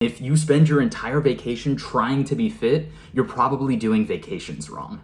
If you spend your entire vacation trying to be fit, you're probably doing vacations wrong.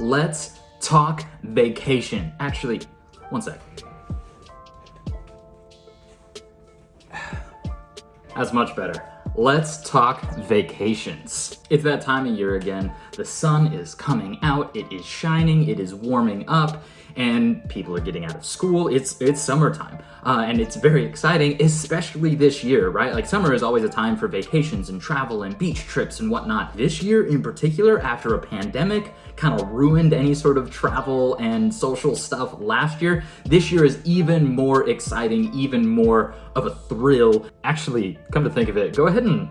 Let's talk vacation. Actually, one sec. That's much better. Let's talk vacations. It's that time of year again. The sun is coming out, it is shining, it is warming up, and people are getting out of school. It's summertime, and it's very exciting, especially this year, right? Like, summer is always a time for vacations and travel and beach trips and whatnot. This year in particular, after a pandemic kind of ruined any sort of travel and social stuff last year, this year is even more exciting, even more of a thrill. Actually, come to think of it, go ahead and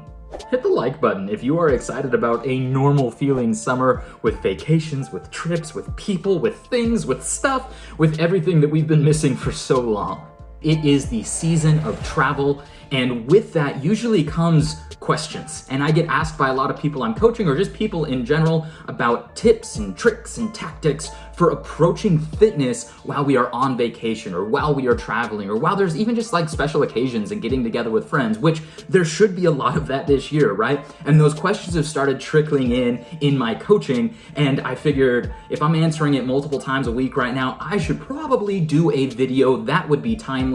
hit the like button if you are excited about a normal feeling summer with vacations, with trips, with people, with things, with stuff, with everything that we've been missing for so long. It is the season of travel, and with that usually comes questions. And I get asked by a lot of people I'm coaching, or just people in general, about tips and tricks and tactics for approaching fitness while we are on vacation, or while we are traveling, or while there's even just like special occasions and getting together with friends, which there should be a lot of that this year, right? And those questions have started trickling in my coaching, and I figured if I'm answering it multiple times a week right now, I should probably do a video that would be timely.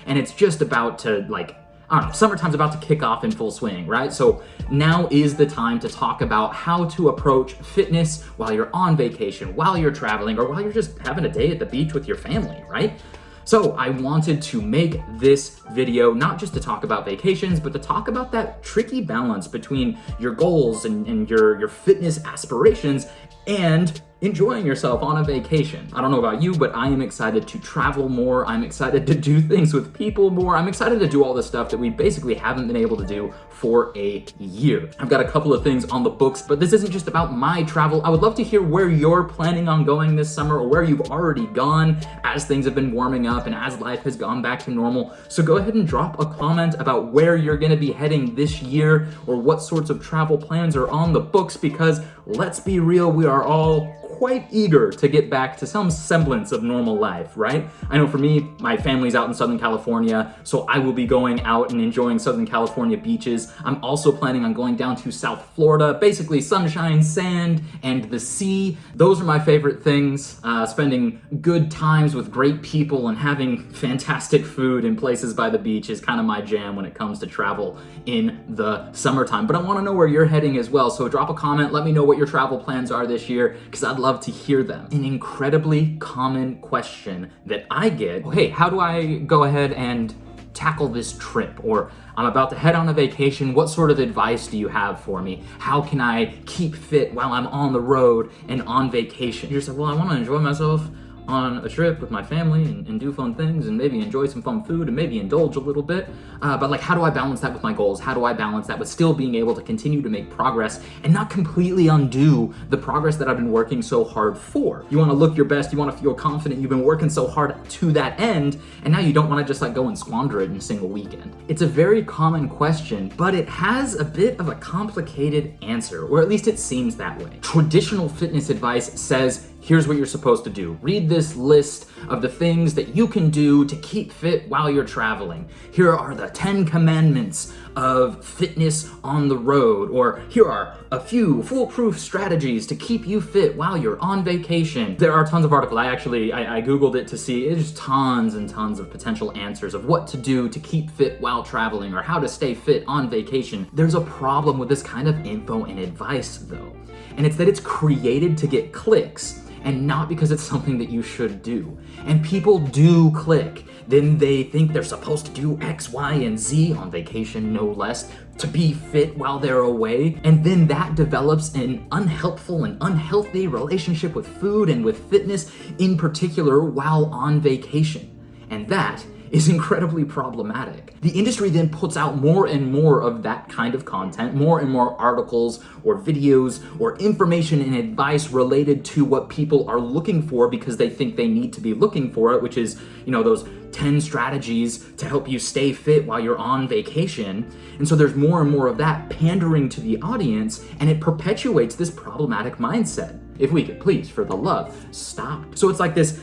And it's just about to, like, I don't know, summertime's about to kick off in full swing, right? So now is the time to talk about how to approach fitness while you're on vacation, while you're traveling, or while you're just having a day at the beach with your family, right? So I wanted to make this video not just to talk about vacations, but to talk about that tricky balance between your goals and your fitness aspirations and enjoying yourself on a vacation. I don't know about you, but I am excited to travel more. I'm excited to do things with people more. I'm excited to do all the stuff that we basically haven't been able to do for a year. I've got a couple of things on the books, but this isn't just about my travel. I would love to hear where you're planning on going this summer, or where you've already gone as things have been warming up and as life has gone back to normal. So go ahead and drop a comment about where you're gonna be heading this year, or what sorts of travel plans are on the books, because let's be real, we are all quite eager to get back to some semblance of normal life, right? I know for me, my family's out in Southern California, so I will be going out and enjoying Southern California beaches. I'm also planning on going down to South Florida, basically sunshine, sand, and the sea. Those are my favorite things. Spending good times with great people and having fantastic food in places by the beach is kind of my jam when it comes to travel in the summertime. But I want to know where you're heading as well, so drop a comment, let me know what your travel plans are this year, because I'd love to hear them. An incredibly common question that I get, hey, how do I go ahead and tackle this trip? Or I'm about to head on a vacation, what sort of advice do you have for me? How can I keep fit while I'm on the road and on vacation? You're saying, well, I want to enjoy myself on a trip with my family and do fun things and maybe enjoy some fun food and maybe indulge a little bit. But like, how do I balance that with my goals? How do I balance that with still being able to continue to make progress and not completely undo the progress that I've been working so hard for? You want to look your best, you want to feel confident, you've been working so hard to that end, and now you don't want to just like go and squander it in a single weekend. It's a very common question, but it has a bit of a complicated answer, or at least it seems that way. Traditional fitness advice says, here's what you're supposed to do. Read this list of the things that you can do to keep fit while you're traveling. Here are the 10 commandments of fitness on the road, or here are a few foolproof strategies to keep you fit while you're on vacation. There are tons of articles. I Googled it to see, there's tons and tons of potential answers of what to do to keep fit while traveling, or how to stay fit on vacation. There's a problem with this kind of info and advice though, and it's that it's created to get clicks, and not because it's something that you should do. And people do click. Then they think they're supposed to do X, Y, and Z on vacation, no less, to be fit while they're away. And then that develops an unhelpful and unhealthy relationship with food and with fitness in particular while on vacation. And that is incredibly problematic. The industry then puts out more and more of that kind of content, more and more articles or videos or information and advice related to what people are looking for because they think they need to be looking for it, which is, those 10 strategies to help you stay fit while you're on vacation. And so there's more and more of that pandering to the audience, and it perpetuates this problematic mindset. If we could please, for the love, stop. So it's like this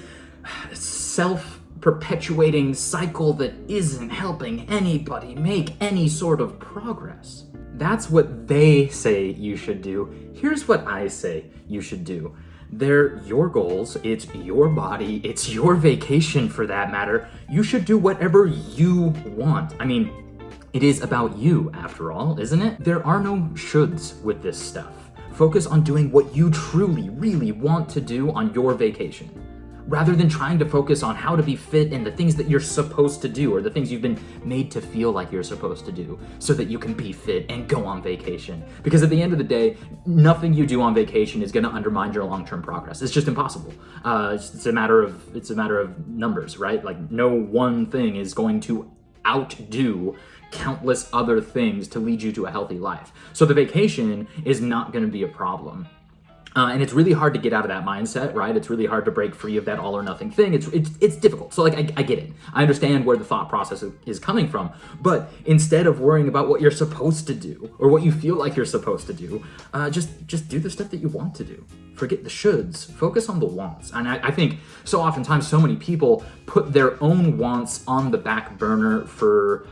self-perpetuating cycle that isn't helping anybody make any sort of progress. That's what they say you should do. Here's what I say you should do. They're your goals, it's your body, it's your vacation for that matter. You should do whatever you want. I mean, it is about you after all, isn't it? There are no shoulds with this stuff. Focus on doing what you truly, really want to do on your vacation, rather than trying to focus on how to be fit and the things that you're supposed to do or the things you've been made to feel like you're supposed to do so that you can be fit and go on vacation. Because at the end of the day, nothing you do on vacation is going to undermine your long-term progress. It's just impossible. It's a matter of numbers, right? Like no one thing is going to outdo countless other things to lead you to a healthy life. So the vacation is not going to be a problem. And it's really hard to get out of that mindset, right? It's really hard to break free of that all or nothing thing. It's difficult. So I get it. I understand where the thought process is coming from. But instead of worrying about what you're supposed to do or what you feel like you're supposed to do, just do the stuff that you want to do. Forget the shoulds. Focus on the wants. And I think so oftentimes so many people put their own wants on the back burner for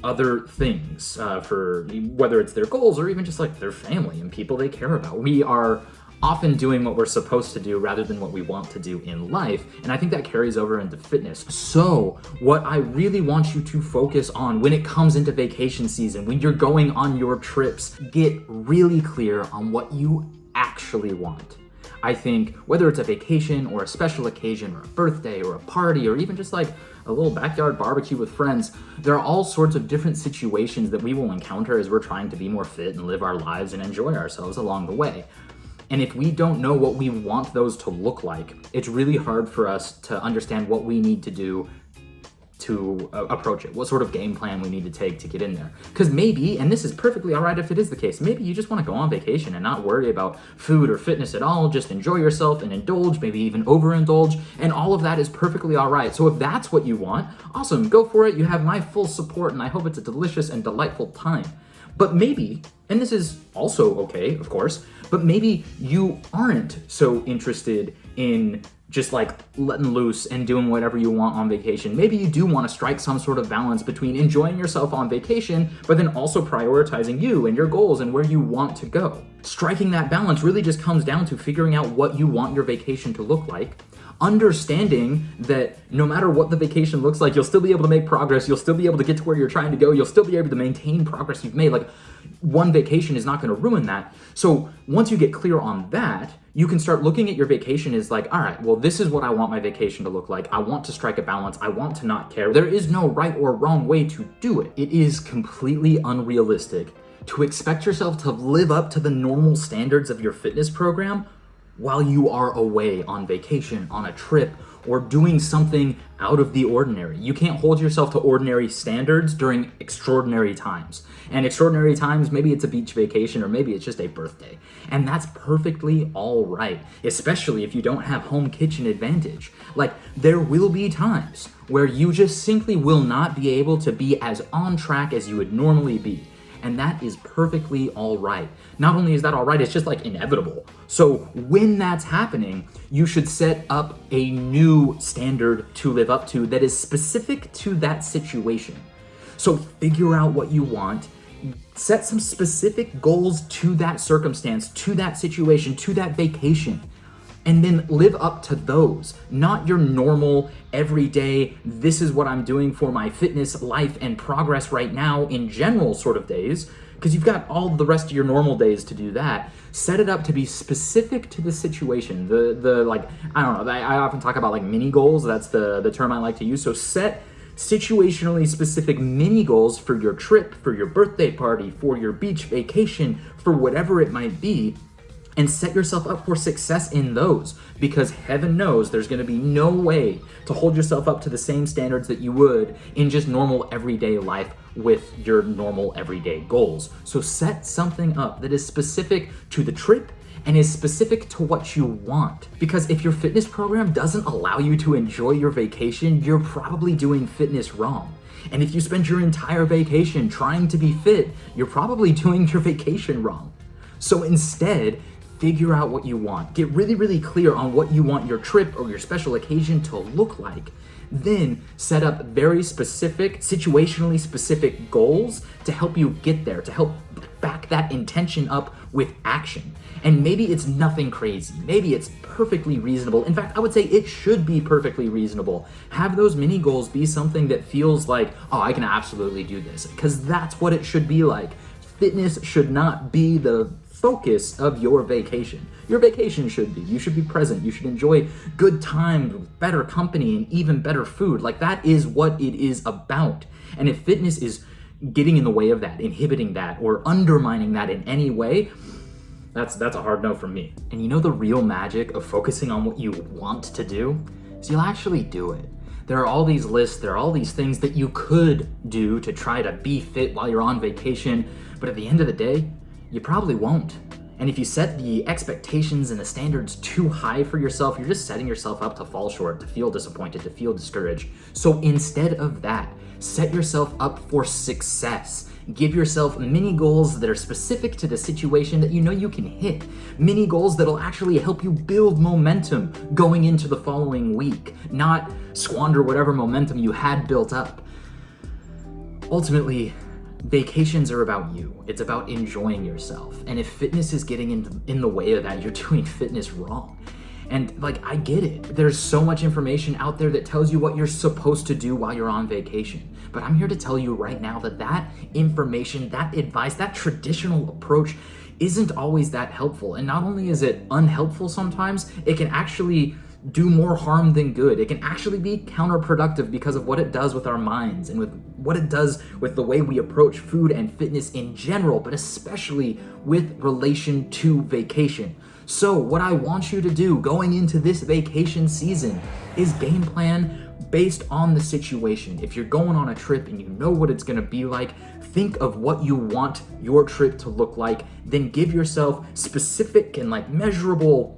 other things, for whether it's their goals or even just like their family and people they care about. We are often doing what we're supposed to do rather than what we want to do in life. And I think that carries over into fitness. So what I really want you to focus on when it comes into vacation season, when you're going on your trips, get really clear on what you actually want. I think whether it's a vacation or a special occasion or a birthday or a party or even just like a little backyard barbecue with friends, there are all sorts of different situations that we will encounter as we're trying to be more fit and live our lives and enjoy ourselves along the way. And if we don't know what we want those to look like, it's really hard for us to understand what we need to do to approach it, what sort of game plan we need to take to get in there. Because maybe, and this is perfectly all right if it is the case, maybe you just want to go on vacation and not worry about food or fitness at all, just enjoy yourself and indulge, maybe even overindulge, and all of that is perfectly all right. So if that's what you want, awesome, go for it. You have my full support, and I hope it's a delicious and delightful time. But maybe, and this is also okay, of course, but maybe you aren't so interested in just like letting loose and doing whatever you want on vacation. Maybe you do want to strike some sort of balance between enjoying yourself on vacation, but then also prioritizing you and your goals and where you want to go. Striking that balance really just comes down to figuring out what you want your vacation to look like, understanding that no matter what the vacation looks like, you'll still be able to make progress, you'll still be able to get to where you're trying to go, you'll still be able to maintain progress you've made. Like, one vacation is not going to ruin that. So once you get clear on that, you can start looking at your vacation as like, all right, well, this is what I want my vacation to look like. I want to strike a balance. I want to not care. There is no right or wrong way to do it. It is completely unrealistic to expect yourself to live up to the normal standards of your fitness program while you are away on vacation, on a trip, or doing something out of the ordinary. You can't hold yourself to ordinary standards during extraordinary times. And extraordinary times, maybe it's a beach vacation or maybe it's just a birthday. And that's perfectly all right, especially if you don't have home kitchen advantage. Like, there will be times where you just simply will not be able to be as on track as you would normally be. And that is perfectly all right. Not only is that all right, it's just like inevitable. So when that's happening, you should set up a new standard to live up to that is specific to that situation. So figure out what you want, set some specific goals to that circumstance, to that situation, to that vacation, and then live up to those, not your normal, everyday, this is what I'm doing for my fitness, life, and progress right now in general sort of days, because you've got all the rest of your normal days to do that. Set it up to be specific to the situation. The like, I don't know, I often talk about like mini goals, that's the term I like to use. So set situationally specific mini goals for your trip, for your birthday party, for your beach vacation, for whatever it might be, and set yourself up for success in those, because heaven knows there's going to be no way to hold yourself up to the same standards that you would in just normal everyday life with your normal everyday goals. So set something up that is specific to the trip and is specific to what you want. Because if your fitness program doesn't allow you to enjoy your vacation, you're probably doing fitness wrong. And if you spend your entire vacation trying to be fit, you're probably doing your vacation wrong. So instead, figure out what you want. Get really, really clear on what you want your trip or your special occasion to look like. Then set up very specific, situationally specific goals to help you get there, to help back that intention up with action. And maybe it's nothing crazy. Maybe it's perfectly reasonable. In fact, I would say it should be perfectly reasonable. Have those mini goals be something that feels like, oh, I can absolutely do this, because that's what it should be like. Fitness should not be the focus of your vacation. Your vacation should be. You should be present. You should enjoy good time, better company, and even better food. Like, that is what it is about. And if fitness is getting in the way of that, inhibiting that, or undermining that in any way, that's a hard no from me. And you know the real magic of focusing on what you want to do? is you'll actually do it. There are all these lists, there are all these things that you could do to try to be fit while you're on vacation, but at the end of the day, you probably won't. And if you set the expectations and the standards too high for yourself, you're just setting yourself up to fall short, to feel disappointed, to feel discouraged. So instead of that, set yourself up for success. Give yourself mini goals that are specific to the situation that you know you can hit. Mini goals that'll actually help you build momentum going into the following week, not squander whatever momentum you had built up. Ultimately, vacations are about you. It's about enjoying yourself. And if fitness is getting in the way of that, you're doing fitness wrong. And I get it. There's so much information out there that tells you what you're supposed to do while you're on vacation. But I'm here to tell you right now that that information, that advice, that traditional approach isn't always that helpful. And not only is it unhelpful sometimes, it can actually do more harm than good. It can actually be counterproductive because of what it does with our minds and with what it does with the way we approach food and fitness in general, but especially with relation to vacation. So what I want you to do going into this vacation season is game plan based on the situation. If you're going on a trip and you know what it's gonna be like, think of what you want your trip to look like, then give yourself specific and measurable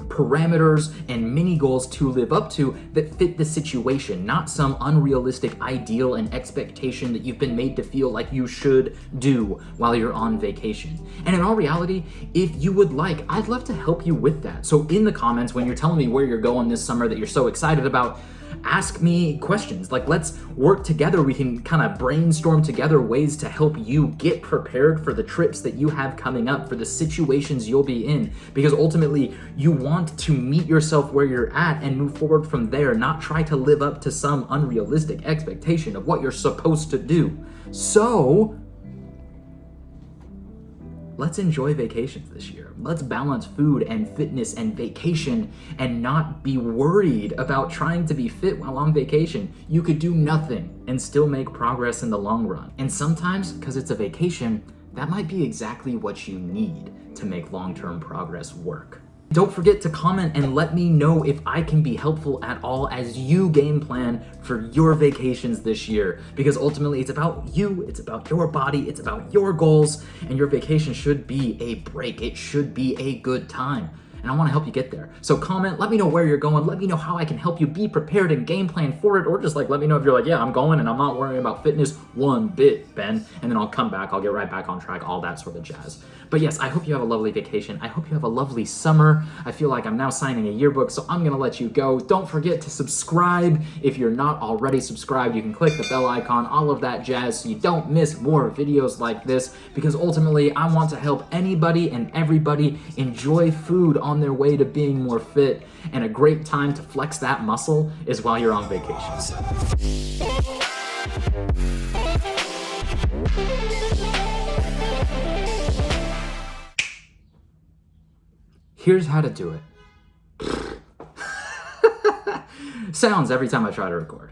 parameters and mini goals to live up to that fit the situation, not some unrealistic ideal and expectation that you've been made to feel like you should do while you're on vacation. And in all reality, if you would like, I'd love to help you with that. So in the comments, when you're telling me where you're going this summer that you're so excited about, ask me questions. Let's work together. We can kind of brainstorm together ways to help you get prepared for the trips that you have coming up, for the situations you'll be in, because ultimately you want to meet yourself where you're at and move forward from there, not try to live up to some unrealistic expectation of what you're supposed to do. So let's enjoy vacations this year. Let's balance food and fitness and vacation and not be worried about trying to be fit while on vacation. You could do nothing and still make progress in the long run. And sometimes, because it's a vacation, that might be exactly what you need to make long-term progress work. Don't forget to comment and let me know if I can be helpful at all as you game plan for your vacations this year, because ultimately it's about you, it's about your body, it's about your goals, and your vacation should be a break. It should be a good time. And I want to help you get there. So comment, let me know where you're going, let me know how I can help you be prepared and game plan for it, or just let me know if you're yeah, I'm going and I'm not worrying about fitness one bit, Ben, and then I'll come back, I'll get right back on track, all that sort of jazz. But yes, I hope you have a lovely vacation. I hope you have a lovely summer. I feel like I'm now signing a yearbook, so I'm gonna let you go. Don't forget to subscribe. If you're not already subscribed, you can click the bell icon, all of that jazz, so you don't miss more videos like this, because ultimately I want to help anybody and everybody enjoy food on their way to being more fit, and a great time to flex that muscle is while you're on vacation. Here's how to do it. Sounds every time I try to record.